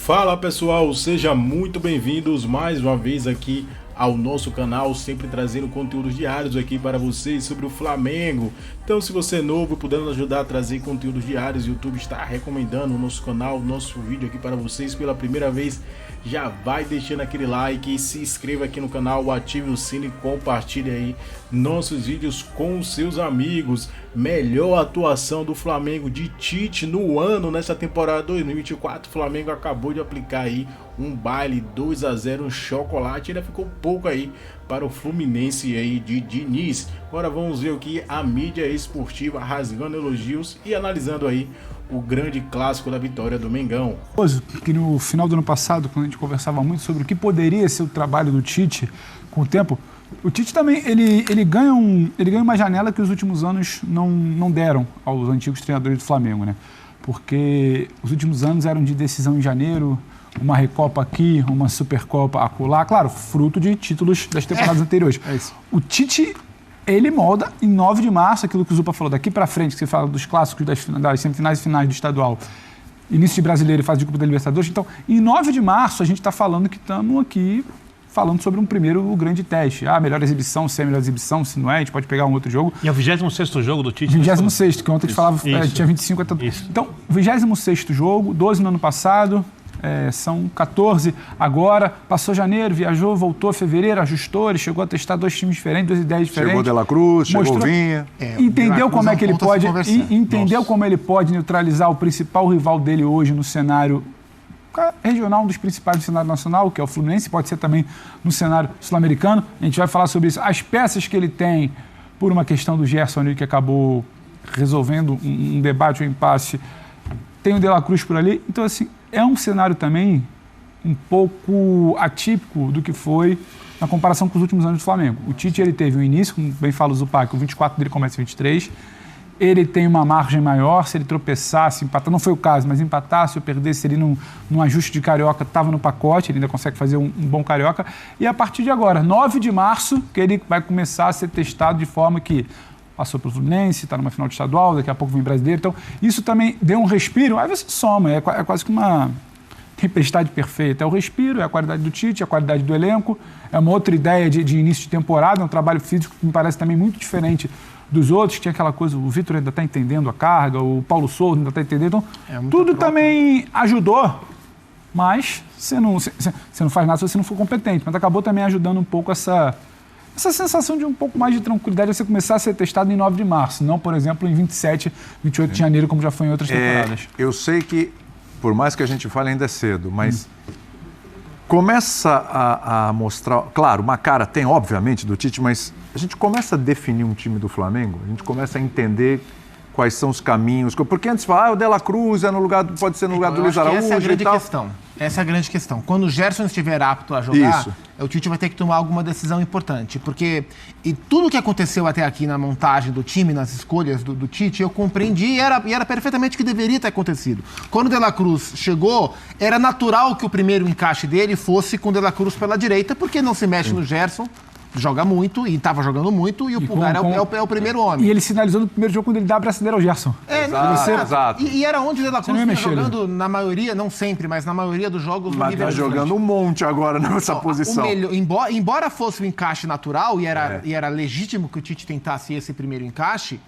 Fala pessoal, sejam muito bem-vindos mais uma vez aqui ao nosso canal, sempre trazendo conteúdos diários aqui para vocês sobre o Flamengo. Então, se você é novo e puder nos ajudar a trazer conteúdos diários, o YouTube está recomendando o nosso canal, o nosso vídeo aqui para vocês pela primeira vez. Já vai deixando aquele like, se inscreva aqui no canal, ative o sino e compartilhe aí nossos vídeos com os seus amigos. Melhor atuação do Flamengo de Tite no ano, nessa temporada 2024. O Flamengo acabou de aplicar aí um baile 2-0, um chocolate. Ainda ficou pouco aí para o Fluminense aí de Diniz. Agora vamos ver o que a mídia esportiva rasgando elogios e analisando aí o grande clássico da vitória do Mengão. Que no final do ano passado, quando a gente conversava muito sobre o que poderia ser o trabalho do Tite com o tempo, o Tite também ele ganha uma janela que os últimos anos não deram aos antigos treinadores do Flamengo, né? Porque os últimos anos eram de decisão em janeiro, uma Recopa aqui, uma Supercopa acolá, claro, fruto de títulos das temporadas anteriores. É isso. O Tite, ele molda em 9 de março, aquilo que o Zupa falou, daqui para frente, que você fala dos clássicos, das semifinais e finais do estadual, início de Brasileiro e fase de Copa da Libertadores. Então, em 9 de março, a gente está falando que estamos aqui falando sobre um primeiro grande teste. Melhor exibição, se é melhor exibição, se não é, a gente pode pegar um outro jogo. E é o 26º jogo do Tite? 26º, que ontem a gente falava, tinha 25. Então, 26º jogo, 12 no ano passado, são 14 agora, passou janeiro, viajou, voltou fevereiro, ajustou, ele chegou a testar 2 times diferentes, 2 ideias diferentes. Chegou De La Cruz, chegou Vinha. Entendeu como é que ele pode, entendeu como ele pode neutralizar o principal rival dele hoje no cenário regional, um dos principais do cenário nacional, que é o Fluminense, pode ser também no cenário sul-americano. A gente vai falar sobre isso. As peças que ele tem, por uma questão do Gerson ali, que acabou resolvendo um debate, um impasse, tem o De La Cruz por ali. Então, assim, é um cenário também um pouco atípico do que foi na comparação com os últimos anos do Flamengo. O Tite, ele teve um início, como bem fala o Zupac, o 24 dele começa em 23. Ele tem uma margem maior, se ele tropeçasse, empatar, não foi o caso, mas empatasse ou perdesse ele num ajuste de carioca, estava no pacote, ele ainda consegue fazer um bom carioca. E a partir de agora, 9 de março, que ele vai começar a ser testado de forma que passou pelo Fluminense, está numa final de estadual, daqui a pouco vem brasileiro. Então, isso também deu um respiro, aí você soma, é quase que uma tempestade perfeita. É o respiro, é a qualidade do Tite, é a qualidade do elenco, é uma outra ideia de início de temporada, é um trabalho físico que me parece também muito diferente dos outros, que tinha aquela coisa, o Vitor ainda está entendendo a carga, o Paulo Souza ainda está entendendo, então tudo também ajudou, mas você não faz nada se você não for competente, mas acabou também ajudando um pouco essa sensação de um pouco mais de tranquilidade, você começar a ser testado em 9 de março, não, por exemplo, em 27, 28 de janeiro, como já foi em outras temporadas. Eu sei que, por mais que a gente fale, ainda é cedo, mas começa a mostrar, claro, uma cara tem, obviamente, do Tite, mas a gente começa a definir um time do Flamengo, a gente começa a entender quais são os caminhos, porque antes fala, o De La Cruz pode ser no lugar do Luiz Araújo. Essa é a grande questão. Essa é a grande questão. Quando o Gerson estiver apto a jogar, o Tite vai ter que tomar alguma decisão importante. Porque tudo que aconteceu até aqui na montagem do time, nas escolhas do Tite, eu compreendi e era perfeitamente o que deveria ter acontecido. Quando o De La Cruz chegou, era natural que o primeiro encaixe dele fosse com o De La Cruz pela direita, porque não se mexe no Gerson. Joga muito e estava jogando muito e o Pulgar é o primeiro homem. E ele sinalizou no primeiro jogo quando ele dá a braçadeira ao Gerson. Exato. E era onde o De La Cruz estava jogando, na maioria, não sempre, mas na maioria dos jogos... Mas está jogando um monte agora nessa posição. Embora fosse o encaixe natural e era legítimo que o Tite tentasse esse primeiro encaixe,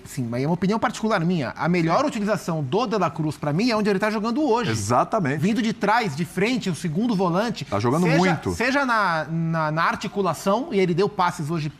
sim, mas é uma opinião particular minha. A melhor utilização do De La Cruz, para mim, é onde ele está jogando hoje. Exatamente. Vindo de trás, de frente, o segundo volante. Está jogando muito. Seja na articulação, e ele deu passes hoje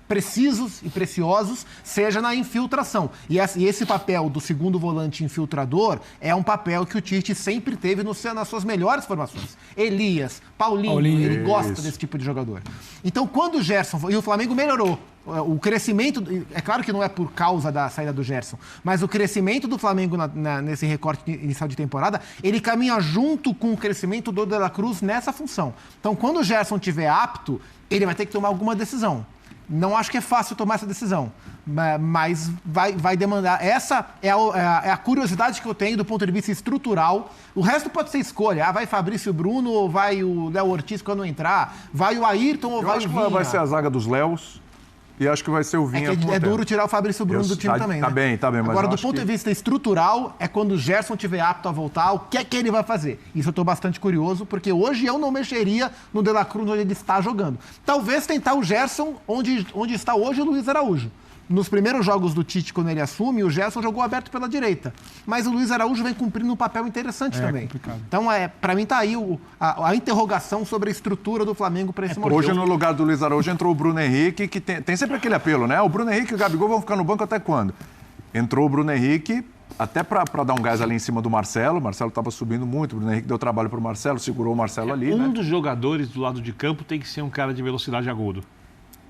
precisos e preciosos, seja na infiltração. E esse papel do segundo volante infiltrador é um papel que o Tite sempre teve nas suas melhores formações. Elias, Paulinho, ele gosta desse tipo de jogador. Então, quando o Gerson... E o Flamengo melhorou. O crescimento... É claro que não é por causa da saída do Gerson, mas o crescimento do Flamengo nesse recorte inicial de temporada, ele caminha junto com o crescimento do De La Cruz nessa função. Então, quando o Gerson estiver apto, ele vai ter que tomar alguma decisão. Não acho que é fácil tomar essa decisão, mas vai demandar. Essa é a curiosidade que eu tenho do ponto de vista estrutural. O resto pode ser escolha. Vai Fabrício Bruno ou vai o Léo Ortiz quando entrar? Vai o Ayrton ou vai o Vinha? Eu acho que vai ser a zaga dos Léos E acho que vai ser o Vinha. É duro tirar o Fabrício Bruno do time também, tá né? Tá bem. Mas agora, do ponto de vista estrutural, é quando o Gerson estiver apto a voltar, o que é que ele vai fazer? Isso eu estou bastante curioso, porque hoje eu não mexeria no De La Cruz onde ele está jogando. Talvez tentar o Gerson onde está hoje o Luiz Araújo. Nos primeiros jogos do Tite, quando ele assume, o Gerson jogou aberto pela direita. Mas o Luiz Araújo vem cumprindo um papel interessante também. Complicado. Então, para mim, está aí a interrogação sobre a estrutura do Flamengo para esse momento. Hoje, no lugar do Luiz Araújo, entrou o Bruno Henrique, que tem sempre aquele apelo, né? O Bruno Henrique e o Gabigol vão ficar no banco até quando? Entrou o Bruno Henrique, até para dar um gás ali em cima do Marcelo. O Marcelo estava subindo muito, o Bruno Henrique deu trabalho para o Marcelo, segurou o Marcelo ali, né? Um dos jogadores do lado de campo tem que ser um cara de velocidade agudo.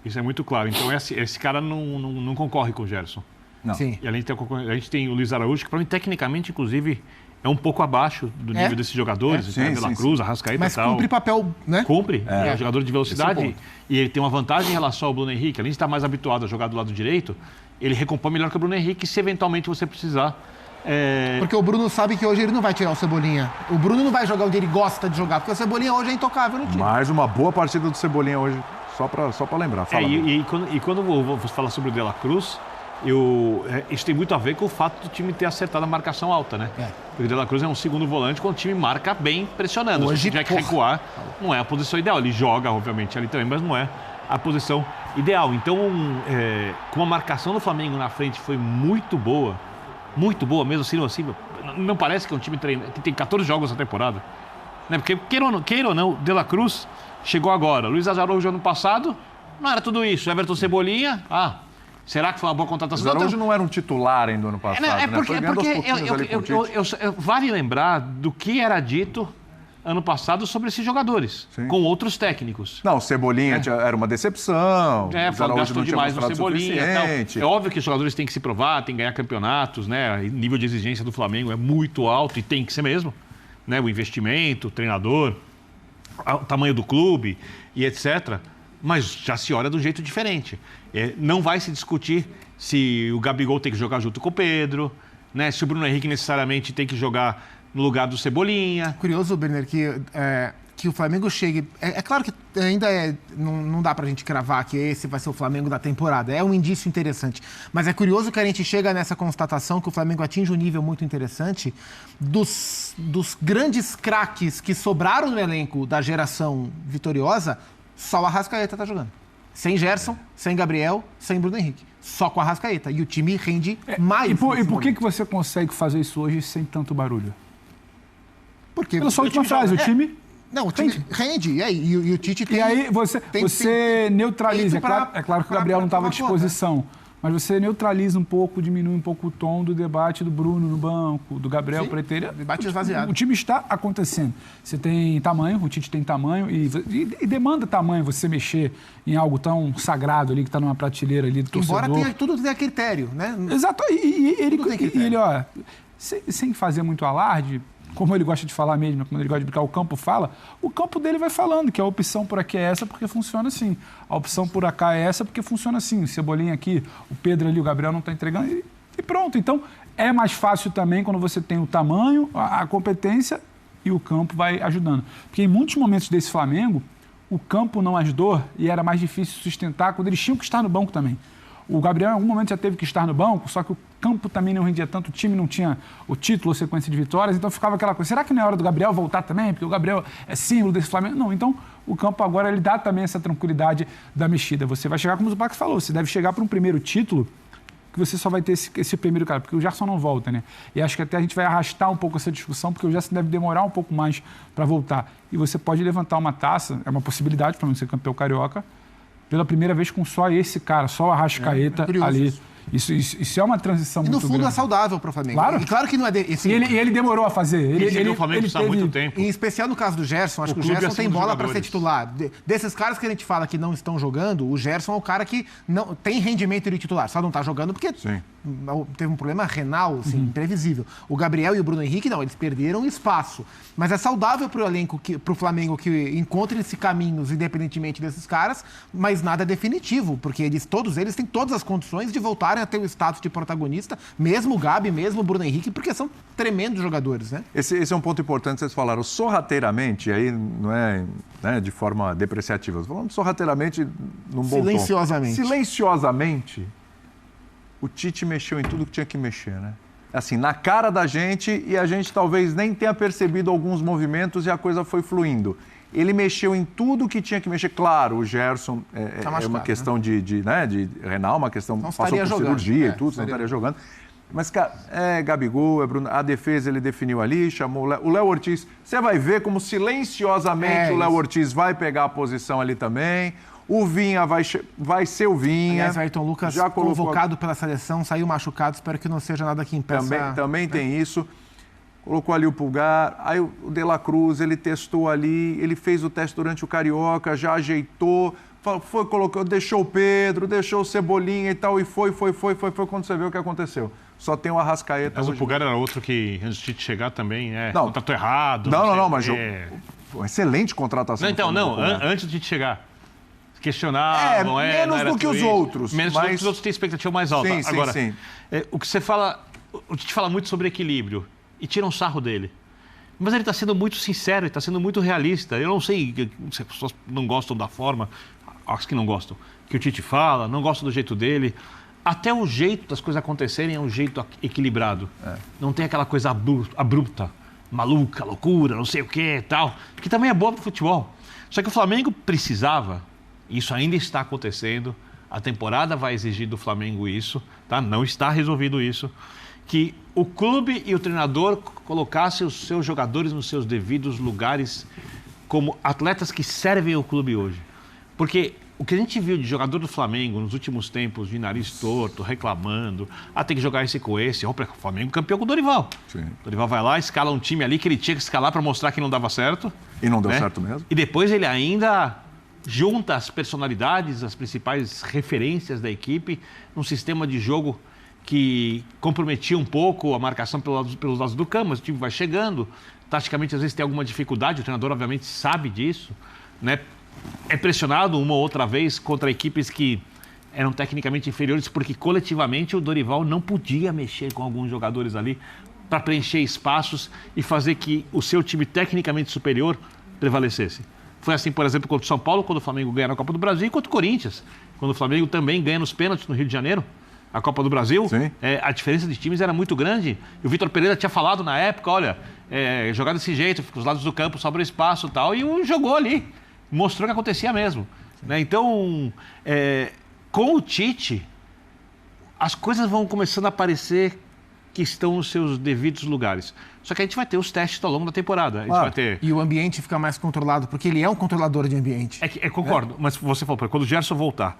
Isso é muito claro. Então, esse cara não concorre com o Gerson. Não. Sim. E a gente tem o Luiz Araújo, que para mim, tecnicamente, inclusive, é um pouco abaixo do nível desses jogadores. Sim, De La Cruz, Arrascaeta Mas e tal. cumpre papel, né? Cumpre. É um jogador de velocidade. Esse E ele tem uma vantagem em relação ao Bruno Henrique. Além de estar mais habituado a jogar do lado direito, ele recompõe melhor que o Bruno Henrique se eventualmente você precisar. Porque o Bruno sabe que hoje ele não vai tirar o Cebolinha. O Bruno não vai jogar onde ele gosta de jogar, porque o Cebolinha hoje é intocável no time. Mais uma boa partida do Cebolinha hoje, só para lembrar. Fala, Quando eu vou falar sobre o De La Cruz, isso tem muito a ver com o fato do time ter acertado a marcação alta, né? Porque o De La Cruz é um segundo volante quando o time marca bem pressionando. Hoje, se tiver que recuar, não é a posição ideal. Ele joga, obviamente, ali também, mas não é a posição ideal. Então, como a marcação do Flamengo na frente foi muito boa mesmo, assim, não parece que é um time que tem 14 jogos na temporada. Né? Porque, queira ou não, De La Cruz chegou agora. Luiz Araújo ano passado, não era tudo isso. Everton Cebolinha, será que foi uma boa contratação? Luiz Araújo não era um titular ainda no ano passado, vale lembrar do que era dito ano passado sobre esses jogadores, com outros técnicos. Não, o Cebolinha era uma decepção. Gastou demais no Cebolinha e tal. É óbvio que os jogadores têm que se provar, têm que ganhar campeonatos, né? O nível de exigência do Flamengo é muito alto e tem que ser mesmo. Né? O investimento, o treinador, o tamanho do clube e etc. Mas já se olha de um jeito diferente. Não vai se discutir se o Gabigol tem que jogar junto com o Pedro, né? Se o Bruno Henrique necessariamente tem que jogar no lugar do Cebolinha. Curioso, Berner, que o Flamengo chegue... É claro que ainda não dá pra gente cravar que esse vai ser o Flamengo da temporada. É um indício interessante. Mas é curioso que a gente chega nessa constatação que o Flamengo atinge um nível muito interessante dos grandes craques que sobraram no elenco da geração vitoriosa, só o Arrascaeta tá jogando. Sem Gerson, sem Gabriel, sem Bruno Henrique. Só com o Arrascaeta. E o time rende mais. E por que você consegue fazer isso hoje sem tanto barulho? Porque pela sua última frase, o time... Não, o time rende. E o Tite tem... E aí você neutraliza. É claro que o Gabriel não estava à disposição. Mas você neutraliza um pouco, diminui um pouco o tom do debate do Bruno no banco, do Gabriel Preteira. Debate esvaziado. O time está acontecendo. Você tem tamanho, o Tite tem tamanho e demanda tamanho você mexer em algo tão sagrado ali, que está numa prateleira ali do torcedor. Embora tudo tenha critério, né? Exato. E ele, ó, sem fazer muito alarde, como ele gosta de falar mesmo, quando ele gosta de brincar, o campo dele vai falando que a opção por aqui é essa porque funciona assim. A opção por cá é essa porque funciona assim. O Cebolinha aqui, o Pedro ali, o Gabriel não está entregando e pronto. Então, é mais fácil também quando você tem o tamanho, a competência e o campo vai ajudando. Porque em muitos momentos desse Flamengo, o campo não ajudou e era mais difícil sustentar quando eles tinham que estar no banco também. O Gabriel, em algum momento, já teve que estar no banco, só que o campo também não rendia tanto, o time não tinha o título, a sequência de vitórias, então ficava aquela coisa, será que não é hora do Gabriel voltar também? Porque o Gabriel é símbolo desse Flamengo. Não, então o campo agora ele dá também essa tranquilidade da mexida. Você vai chegar, como o Pax falou, você deve chegar para um primeiro título que você só vai ter esse primeiro cara, porque o Gerson não volta, né? E acho que até a gente vai arrastar um pouco essa discussão, porque o Gerson deve demorar um pouco mais para voltar. E você pode levantar uma taça, é uma possibilidade para não ser campeão carioca, pela primeira vez com só esse cara, só o Arrascaeta ali. Isso é uma transição muito grande. E no fundo é saudável para o Flamengo. Claro. E claro que não é... E ele demorou a fazer. O Flamengo está há muito tempo. Em especial no caso do Gerson, acho que o Gerson tem bola para ser titular. Desses caras que a gente fala que não estão jogando, o Gerson é o cara que não tem rendimento de titular. Só não está jogando porque teve um problema renal, assim, imprevisível. O Gabriel e o Bruno Henrique, não, eles perderam espaço. Mas é saudável para o elenco, para o Flamengo, que encontre esses caminhos, independentemente desses caras, mas nada é definitivo, porque todos eles têm todas as condições de voltarem a ter o status de protagonista, mesmo o Gabi, mesmo o Bruno Henrique, porque são tremendos jogadores, né? Esse é um ponto importante que vocês falaram. Sorrateiramente, aí não é, né, de forma depreciativa, falando sorrateiramente num bom tom. Silenciosamente, o Tite mexeu em tudo que tinha que mexer, né? Assim, na cara da gente, e a gente talvez nem tenha percebido alguns movimentos e a coisa foi fluindo. Ele mexeu em tudo que tinha que mexer. Claro, o Gerson é uma questão, né? de renal, uma questão... Não passou por jogando, cirurgia e tudo, não estaria jogando. Mas, cara, Gabigol, Bruno, a defesa ele definiu ali, chamou o Léo Ortiz. Você vai ver como silenciosamente o Léo Ortiz vai pegar a posição ali também. O Vinha vai ser o Vinha. Aliás, o Ayrton Lucas já convocado pela seleção, saiu machucado, espero que não seja nada que impeça. Também tem isso. Colocou ali o Pulgar, aí o De La Cruz, ele testou ali, ele fez o teste durante o Carioca, já ajeitou, colocou, deixou o Pedro, deixou o Cebolinha e tal, e foi, quando você vê o que aconteceu. Só tem o Arrascaeta. Mas hoje. O Pulgar era outro que, antes de chegar também, contratou errado. Não, mas uma excelente contratação. Antes de chegar. Questionavam, menos do que os outros. Menos do que os outros têm expectativa mais alta. Sim, agora, sim. O que você fala, o Tite fala muito sobre equilíbrio e tira um sarro dele. Mas ele está sendo muito sincero, ele está sendo muito realista. Eu não sei se as pessoas não gostam da forma, acho que não gostam, que o Tite fala, não gostam do jeito dele. Até o jeito das coisas acontecerem é um jeito equilibrado. Não tem aquela coisa abrupta, maluca, loucura, não sei o que e tal, que também é boa para o futebol. Só que o Flamengo precisava. Isso ainda está acontecendo, a temporada vai exigir do Flamengo isso, tá? Não está resolvido isso, que o clube e o treinador colocassem os seus jogadores nos seus devidos lugares como atletas que servem ao clube hoje. Porque o que a gente viu de jogador do Flamengo nos últimos tempos, de nariz torto, reclamando, tem que jogar esse com esse, o Flamengo campeão com o Dorival. Sim. O Dorival vai lá, escala um time ali que ele tinha que escalar para mostrar que não dava certo. E não deu certo mesmo. E depois ele ainda... junta as personalidades, as principais referências da equipe, num sistema de jogo que comprometia um pouco a marcação pelos lados do campo, mas o time vai chegando, taticamente às vezes tem alguma dificuldade, o treinador obviamente sabe disso, né? É pressionado uma ou outra vez contra equipes que eram tecnicamente inferiores, porque coletivamente o Dorival não podia mexer com alguns jogadores ali para preencher espaços e fazer que o seu time tecnicamente superior prevalecesse. Foi assim, por exemplo, contra o São Paulo, quando o Flamengo ganha na Copa do Brasil, e contra o Corinthians, quando o Flamengo também ganha nos pênaltis no Rio de Janeiro, a Copa do Brasil. A diferença de times era muito grande. E o Vitor Pereira tinha falado na época, olha, jogar desse jeito, os lados do campo sobra espaço e tal, e jogou ali. Mostrou que acontecia mesmo. Né? Então, com o Tite, as coisas vão começando a aparecer que estão nos seus devidos lugares. Só que a gente vai ter os testes ao longo da temporada. A gente vai ter... E o ambiente fica mais controlado, porque ele é um controlador de ambiente. Concordo, mas você falou, quando o Gerson voltar,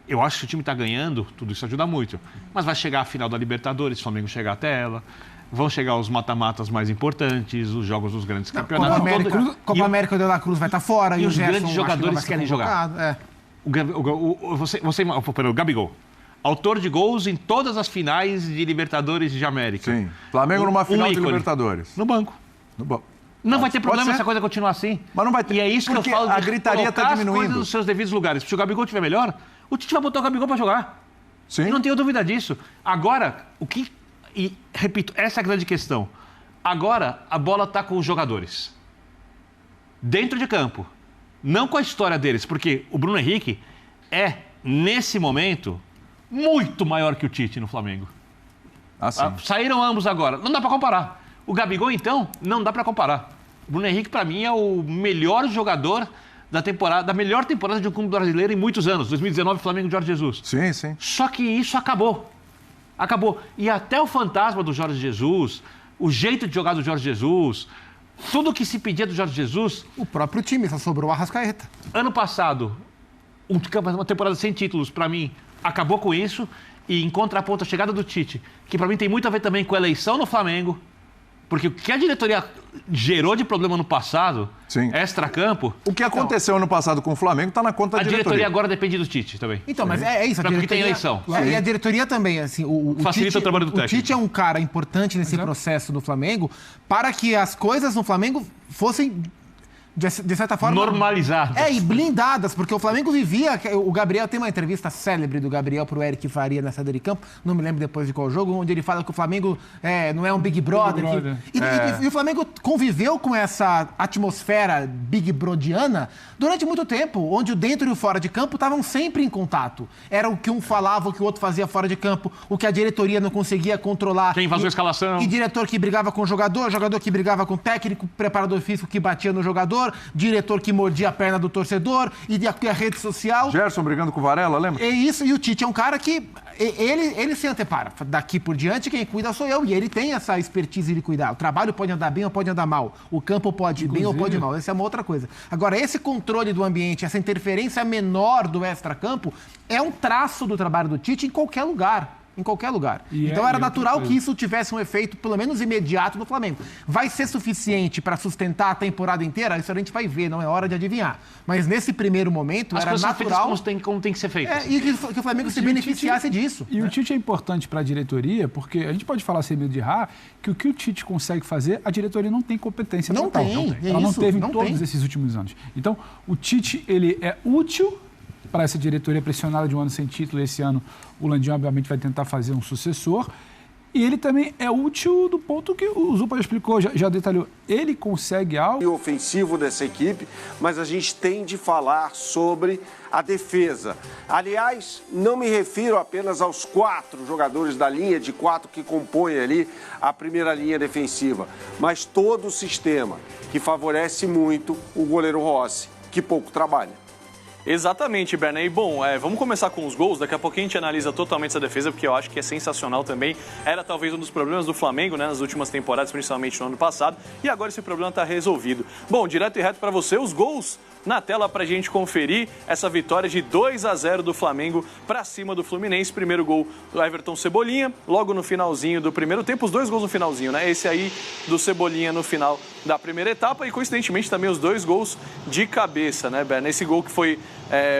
eu acho que o time está ganhando, tudo isso ajuda muito. Mas vai chegar a final da Libertadores, o Flamengo chegar até ela, vão chegar os mata-matas mais importantes, os jogos dos grandes campeonatos. Copa América, o De La Cruz vai estar fora. E os grandes jogadores querem jogar. O Gabigol. Autor de gols em todas as finais de Libertadores de América. Sim. Flamengo numa final de Libertadores. No banco. Não vai ter problema se a coisa continuar assim. Mas não vai ter. E é isso que eu falo, a gritaria está diminuindo. As coisas nos seus devidos lugares. Se o Gabigol estiver melhor, o Tite vai botar o Gabigol para jogar. Sim. Eu não tenho dúvida disso. Agora, e repito, essa é a grande questão. Agora, a bola está com os jogadores. Dentro de campo. Não com a história deles, porque o Bruno Henrique nesse momento... muito maior que o Tite no Flamengo. Saíram ambos agora. Não dá para comparar. O Gabigol, então, não dá para comparar. O Bruno Henrique, para mim, é o melhor jogador da melhor temporada de um clube brasileiro em muitos anos. 2019, Flamengo, Jorge Jesus. Sim, sim. Só que isso acabou. E até o fantasma do Jorge Jesus, o jeito de jogar do Jorge Jesus, tudo que se pedia do Jorge Jesus... O próprio time, só sobrou o Arrascaeta. Ano passado, uma temporada sem títulos, para mim... acabou com isso e em contraponto a chegada do Tite, que para mim tem muito a ver também com a eleição no Flamengo, porque o que a diretoria gerou de problema no passado, extra-campo. O que aconteceu ano passado com o Flamengo está na conta da diretoria. A diretoria agora depende do Tite também. Então, mas é isso. Porque tem eleição. E a diretoria também, assim... Facilita Tite, o trabalho do técnico. O Tite é um cara importante nesse processo do Flamengo para que as coisas no Flamengo fossem... De certa forma... normalizadas. E blindadas, porque o Flamengo vivia... O Gabriel, tem uma entrevista célebre do Gabriel pro Eric Faria na saída de campo, não me lembro depois de qual jogo, onde ele fala que o Flamengo não é um Big Brother. E o Flamengo conviveu com essa atmosfera Big Brodiana durante muito tempo, onde o dentro e o fora de campo estavam sempre em contato. Era o que um falava, o que o outro fazia fora de campo, o que a diretoria não conseguia controlar. Quem fazia a escalação. E diretor que brigava com o jogador que brigava com o técnico, preparador físico que batia no jogador, diretor que mordia a perna do torcedor e a rede social. Gerson brigando com o Varela, lembra? É isso, e o Tite é um cara que ele se antepara. Daqui por diante, quem cuida sou eu, e ele tem essa expertise de cuidar. O trabalho pode andar bem ou pode andar mal. O campo pode ir bem ou pode ir mal. Essa é uma outra coisa. Agora, esse controle do ambiente, essa interferência menor do extracampo, é um traço do trabalho do Tite em qualquer lugar. Em qualquer lugar. Então era natural que isso tivesse um efeito, pelo menos imediato, no Flamengo. Vai ser suficiente para sustentar a temporada inteira? Isso a gente vai ver, não é hora de adivinhar. Mas nesse primeiro momento era natural... Como tem que ser feito. E que o Flamengo se beneficiasse disso. E o Tite é importante para a diretoria, porque a gente pode falar sem medo de errar, que o que o Tite consegue fazer, a diretoria não tem competência total. Ela não teve em todos esses últimos anos. Então, o Tite, ele é útil para essa diretoria pressionada de um ano sem título. Esse ano o Landim, obviamente, vai tentar fazer um sucessor. E ele também é útil do ponto que o Zupa já explicou, já detalhou. Ele consegue algo... ofensivo dessa equipe, mas a gente tem de falar sobre a defesa. Aliás, não me refiro apenas aos 4 jogadores da linha de 4 que compõem ali a primeira linha defensiva, mas todo o sistema que favorece muito o goleiro Rossi, que pouco trabalha. Exatamente, Berna. E bom, vamos começar com os gols. Daqui a pouquinho a gente analisa totalmente essa defesa, porque eu acho que é sensacional também. Era talvez um dos problemas do Flamengo, né, nas últimas temporadas, principalmente no ano passado. E agora esse problema está resolvido. Bom, direto e reto para você, os gols na tela para a gente conferir essa vitória de 2-0 do Flamengo para cima do Fluminense. Primeiro gol do Everton Cebolinha, logo no finalzinho do primeiro tempo. Os 2 gols no finalzinho, né? Esse aí do Cebolinha no final da primeira etapa e, coincidentemente, também os 2 gols de cabeça, né, Berna? Esse gol que foi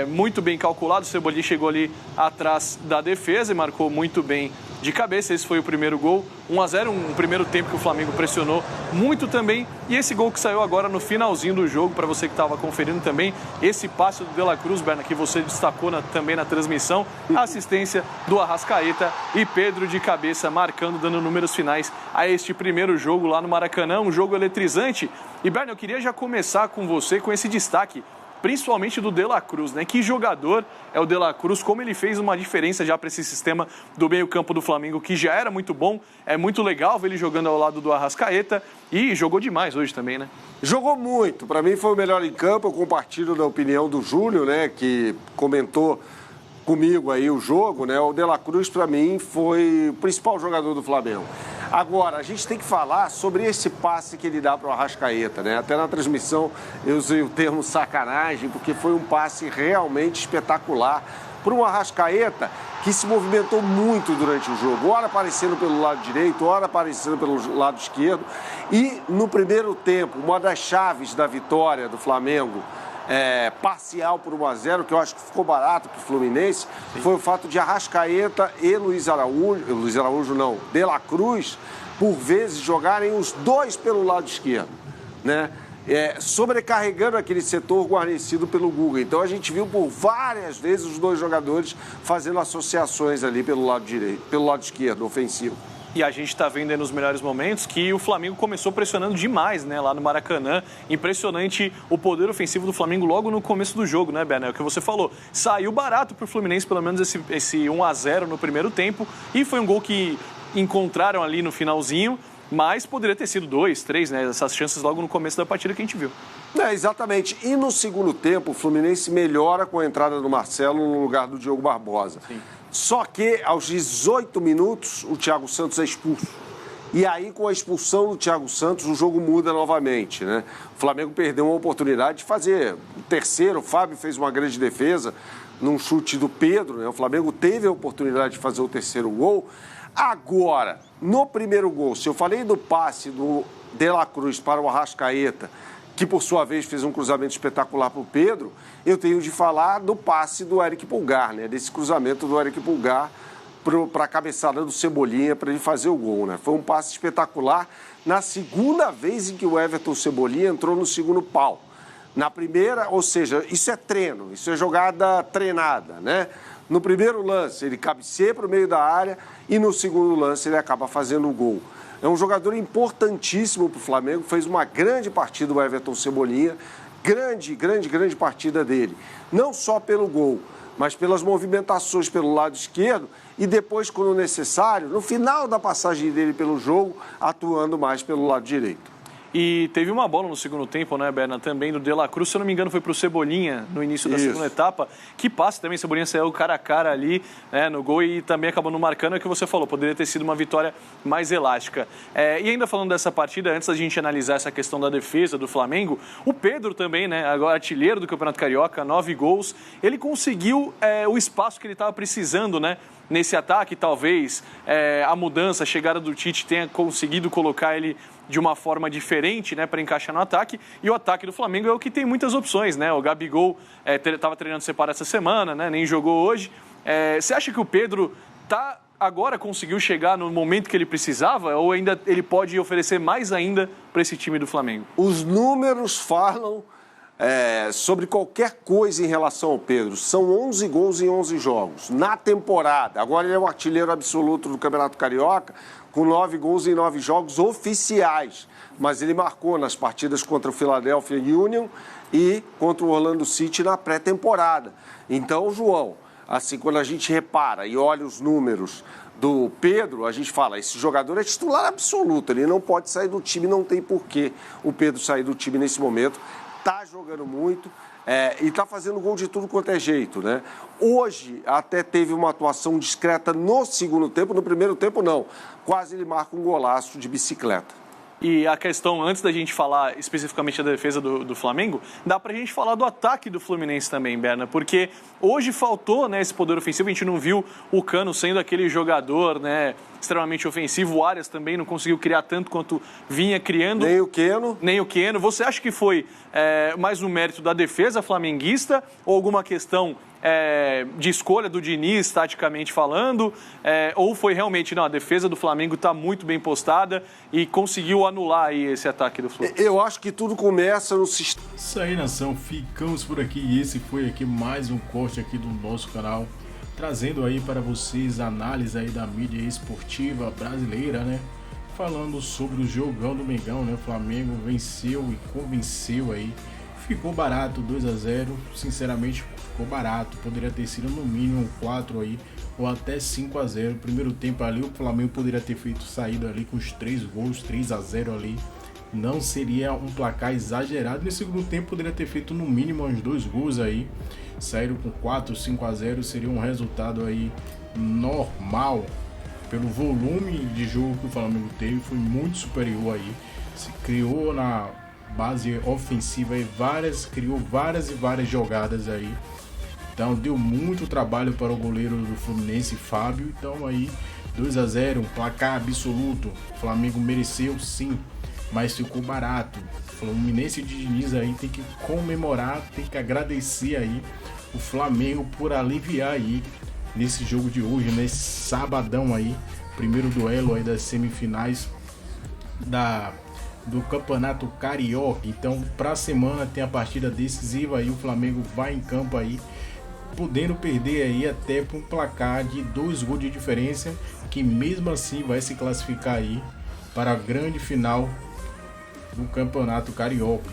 muito bem calculado. O Cebolinha chegou ali atrás da defesa e marcou muito bem de cabeça. Esse foi o primeiro gol. 1-0, um primeiro tempo que o Flamengo pressionou muito também. E esse gol que saiu agora no finalzinho do jogo, para você que estava conferindo também, esse passe do De La Cruz, Berna, que você destacou também na transmissão, a assistência do Arrascaeta e Pedro de cabeça marcando, dando números finais a este primeiro jogo lá no Maracanã, um jogo eletrizante. E, Berna, eu queria já começar com você com esse destaque, principalmente do De La Cruz, né? Que jogador é o De La Cruz, como ele fez uma diferença já para esse sistema do meio-campo do Flamengo, que já era muito bom. É muito legal ver ele jogando ao lado do Arrascaeta e jogou demais hoje também, né? Jogou muito, para mim foi o melhor em campo. Eu compartilho da opinião do Júlio, né, que comentou comigo aí o jogo, né? O De La Cruz, para mim, foi o principal jogador do Flamengo. Agora, a gente tem que falar sobre esse passe que ele dá para o Arrascaeta, né? Até na transmissão eu usei o termo sacanagem, porque foi um passe realmente espetacular para um Arrascaeta que se movimentou muito durante o jogo, ora aparecendo pelo lado direito, ora aparecendo pelo lado esquerdo. E no primeiro tempo, uma das chaves da vitória do Flamengo, parcial por 1-0, que eu acho que ficou barato para o Fluminense, foi o fato de Arrascaeta e De La Cruz, por vezes, jogarem os 2 pelo lado esquerdo, né? Sobrecarregando aquele setor guarnecido pelo Guga. Então a gente viu por várias vezes os 2 jogadores fazendo associações ali pelo lado direito, pelo lado esquerdo, ofensivo. E a gente está vendo aí nos melhores momentos que o Flamengo começou pressionando demais, né, lá no Maracanã. Impressionante o poder ofensivo do Flamengo logo no começo do jogo, né, Berna? É o que você falou. Saiu barato para o Fluminense, pelo menos esse 1-0 no primeiro tempo. E foi um gol que encontraram ali no finalzinho, mas poderia ter sido 2, 3, né? Essas chances logo no começo da partida que a gente viu. Exatamente. E no segundo tempo, o Fluminense melhora com a entrada do Marcelo no lugar do Diogo Barbosa. Sim. Só que, aos 18 minutos, o Thiago Santos é expulso. E aí, com a expulsão do Thiago Santos, o jogo muda novamente, né? O Flamengo perdeu uma oportunidade de fazer o terceiro. O Fábio fez uma grande defesa num chute do Pedro, né? O Flamengo teve a oportunidade de fazer o terceiro gol. Agora, No primeiro gol, se eu falei do passe do De La Cruz para o Arrascaeta, que por sua vez fez um cruzamento espetacular para o Pedro, eu tenho de falar do passe do Eric Pulgar, né? Desse cruzamento do Eric Pulgar para a cabeçada do Cebolinha para ele fazer o gol, né? Foi um passe espetacular na segunda vez em que o Everton Cebolinha entrou no segundo pau. Na primeira, ou seja, isso é treino, isso é jogada treinada, né? No primeiro lance, ele cabeceia para o meio da área e no segundo lance ele acaba fazendo o gol. É um jogador importantíssimo para o Flamengo, fez uma grande partida o Everton Cebolinha, grande partida dele. Não só pelo gol, mas pelas movimentações pelo lado esquerdo e depois, quando necessário, no final da passagem dele pelo jogo, atuando mais pelo lado direito. E teve uma bola no segundo tempo, né, Berna, também do De La Cruz, se eu não me engano foi para o Cebolinha no início da segunda etapa, que passe também, Cebolinha saiu cara a cara ali, né, no gol e também acabou não marcando, é o que você falou, poderia ter sido uma vitória mais elástica. E ainda falando dessa partida, antes da gente analisar essa questão da defesa do Flamengo, o Pedro também, né, agora artilheiro do Campeonato Carioca, 9 gols, ele conseguiu o espaço que ele estava precisando, né, nesse ataque, talvez a mudança, a chegada do Tite tenha conseguido colocar ele de uma forma diferente, né, para encaixar no ataque, e o ataque do Flamengo é o que tem muitas opções, né, o Gabigol estava treinando separado essa semana, né, nem jogou hoje. Você acha que o Pedro agora conseguiu chegar no momento que ele precisava, ou ainda ele pode oferecer mais ainda para esse time do Flamengo? Os números falam sobre qualquer coisa em relação ao Pedro. São 11 gols em 11 jogos na temporada. Agora ele é o artilheiro absoluto do Campeonato Carioca, com 9 gols em 9 jogos oficiais. Mas ele marcou nas partidas contra o Philadelphia Union e contra o Orlando City na pré-temporada. Então, João, assim, quando a gente repara e olha os números do Pedro, a gente fala, esse jogador é titular absoluto, ele não pode sair do time, não tem porquê o Pedro sair do time nesse momento. Está jogando muito e está fazendo gol de tudo quanto é jeito, né? Hoje até teve uma atuação discreta no segundo tempo, no primeiro tempo não. Quase ele marca um golaço de bicicleta. E a questão, antes da gente falar especificamente da defesa do Flamengo, dá pra gente falar do ataque do Fluminense também, Berna, porque hoje faltou, né, esse poder ofensivo, a gente não viu o Cano sendo aquele jogador, né, extremamente ofensivo, o Arias também não conseguiu criar tanto quanto vinha criando. Nem o Queno. Você acha que foi mais um mérito da defesa flamenguista ou alguma questão de escolha do Diniz, taticamente falando, ou foi realmente, não, a defesa do Flamengo está muito bem postada e conseguiu anular aí esse ataque do Flamengo? Eu acho que tudo começa no sistema. Isso aí, nação, ficamos por aqui e esse foi aqui mais um corte aqui do nosso canal, trazendo aí para vocês a análise aí da mídia esportiva brasileira, né? Falando sobre o jogão do Mengão, né? O Flamengo venceu e convenceu aí. Ficou barato, 2-0, sinceramente ficou barato, poderia ter sido no mínimo 4 aí, ou até 5-0. Primeiro tempo ali o Flamengo poderia ter saído ali com os 3 gols, 3-0 ali, não seria um placar exagerado. No segundo tempo poderia ter feito no mínimo uns 2 gols aí, saíram com 4, 5-0, seria um resultado aí normal, pelo volume de jogo que o Flamengo teve, foi muito superior aí, se criou na base ofensiva aí criou várias jogadas aí, então deu muito trabalho para o goleiro do Fluminense, Fábio. Então aí 2-0, um placar absoluto, o Flamengo mereceu sim, mas ficou barato. O Fluminense de Diniz aí tem que comemorar, tem que agradecer aí o Flamengo por aliviar aí nesse jogo de hoje, nesse sabadão aí, primeiro duelo aí das semifinais do Campeonato Carioca. Então, para a semana tem a partida decisiva aí, o Flamengo vai em campo aí, podendo perder aí até por um placar de 2 gols de diferença, que mesmo assim vai se classificar aí para a grande final do Campeonato Carioca.